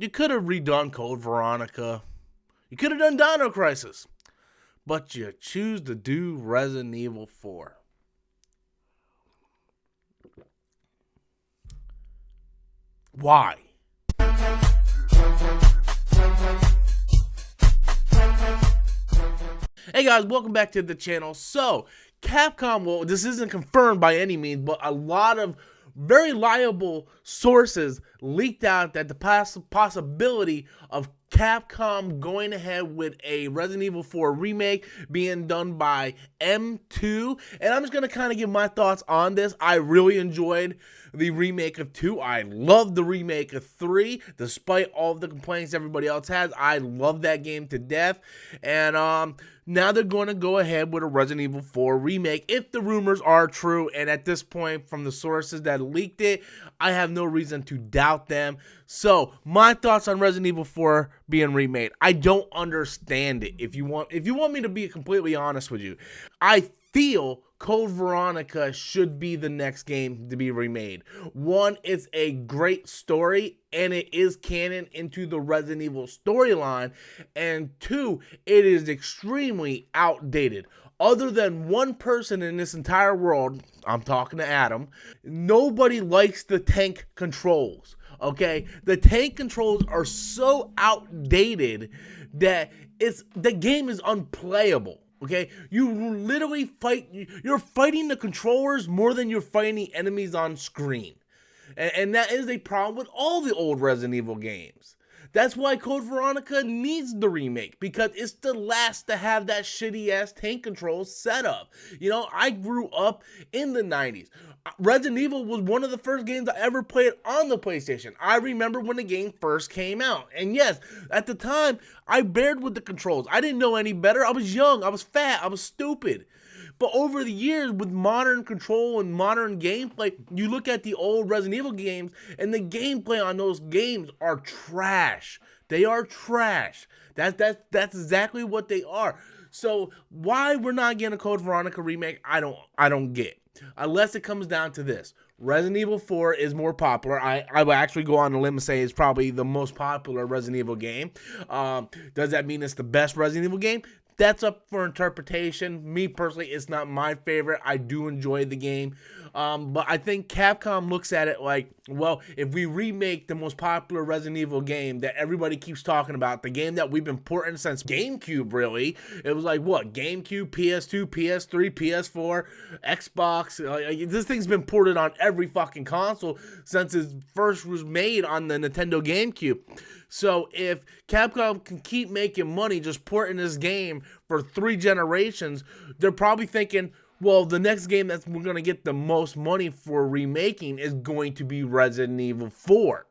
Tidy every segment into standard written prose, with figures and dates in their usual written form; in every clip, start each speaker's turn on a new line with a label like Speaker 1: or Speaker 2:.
Speaker 1: You could have redone Code Veronica. You could have done Dino Crisis. But you choose to do Resident Evil 4. Why? Hey guys, welcome back to the channel. So, Capcom, well, this isn't confirmed by any means, but a lot of very liable sources leaked out that the possibility of Capcom going ahead with a Resident Evil 4 remake being done by M2. And I'm just going to kind of give my thoughts on this. I really enjoyed the remake of 2. I love the remake of 3, despite all of the complaints everybody else has. I love that game to death. And now they're going to go ahead with a Resident Evil 4 remake if the rumors are true. And at this point, from the sources that leaked it, I have no reason to doubt them. So, my thoughts on Resident Evil 4 being remade. I don't understand it. If you want me to be completely honest with you, I feel Code Veronica should be the next game to be remade. One, it's a great story, and it is canon into the Resident Evil storyline. And two, it is extremely outdated. Other than one person in this entire world, I'm talking to Adam, nobody likes the tank controls. Okay, the tank controls are so outdated that the game is unplayable. Okay, you literally you're fighting the controllers more than you're fighting the enemies on screen. And that is a problem with all the old Resident Evil games. That's why Code Veronica needs the remake, because it's the last to have that shitty ass tank control setup. You know, I grew up in the 90s. Resident Evil was one of the first games I ever played on the PlayStation. I remember when the game first came out. And yes, at the time, I bared with the controls. I didn't know any better. I was young, I was fat, I was stupid. But over the years, with modern control and modern gameplay, you look at the old Resident Evil games, and the gameplay on those games are trash. They are trash. That's exactly what they are. So why we're not getting a Code Veronica remake, I don't get. Unless it comes down to this. Resident Evil 4 is more popular. I will actually go on a limb and say it's probably the most popular Resident Evil game. Does that mean it's the best Resident Evil game? That's up for interpretation. Me personally, it's not my favorite. I do enjoy the game. But I think Capcom looks at it like, well, if we remake the most popular Resident Evil game that everybody keeps talking about, the game that we've been porting since GameCube, really. It was like, what, GameCube, PS2, PS3, PS4, Xbox. This thing's been ported on every fucking console since it first was made on the Nintendo GameCube. So if Capcom can keep making money just porting this game for 3 generations, they're probably thinking, well, the next game that we're going to get the most money for remaking is going to be Resident Evil 4,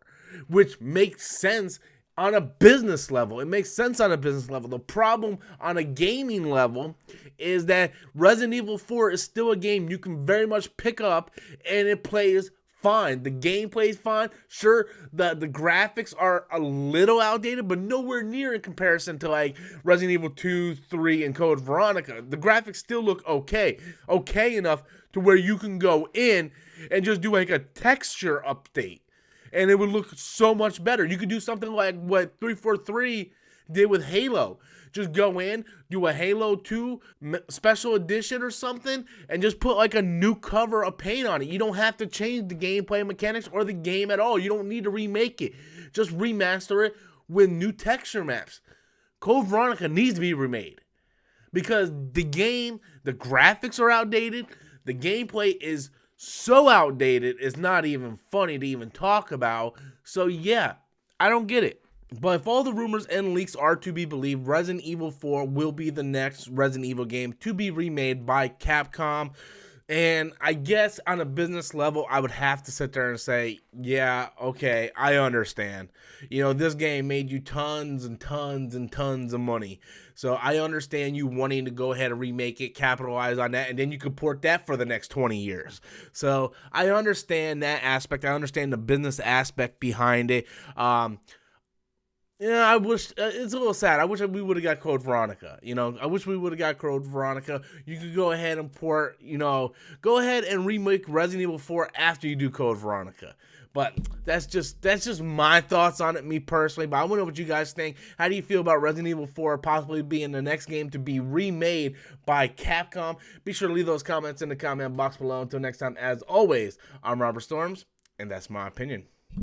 Speaker 1: which makes sense on a business level. It makes sense on a business level. The problem on a gaming level is that Resident Evil 4 is still a game you can very much pick up, and it plays fine. The gameplay is fine. Sure, the graphics are a little outdated, but nowhere near in comparison to like Resident Evil 2, 3, and Code Veronica. The graphics still look okay. Okay enough to where you can go in and just do like a texture update, and it would look so much better. You could do something like what 343 did with Halo. Just go in, do a Halo 2 special edition or something, and just put like a new cover of paint on it. You don't have to change the gameplay mechanics or the game at all. You don't need to remake it. Just remaster it with new texture maps. Code Veronica needs to be remade because the game, the graphics are outdated. The gameplay is so outdated, it's not even funny to even talk about. So yeah, I don't get it. But if all the rumors and leaks are to be believed, Resident Evil 4 will be the next Resident Evil game to be remade by Capcom. And I guess on a business level, I would have to sit there and say, yeah, okay, I understand. You know, this game made you tons and tons and tons of money. So I understand you wanting to go ahead and remake it, capitalize on that, and then you could port that for the next 20 years. So I understand that aspect. I understand the business aspect behind it. Yeah, I wish, it's a little sad. I wish we would have got Code Veronica. You know, I wish we would have got Code Veronica. You could go ahead and port, you know, go ahead and remake Resident Evil 4 after you do Code Veronica. But that's just my thoughts on it, me personally. But I want to know what you guys think. How do you feel about Resident Evil 4 possibly being the next game to be remade by Capcom? Be sure to leave those comments in the comment box below. Until next time, as always, I'm Robert Storms, and that's my opinion.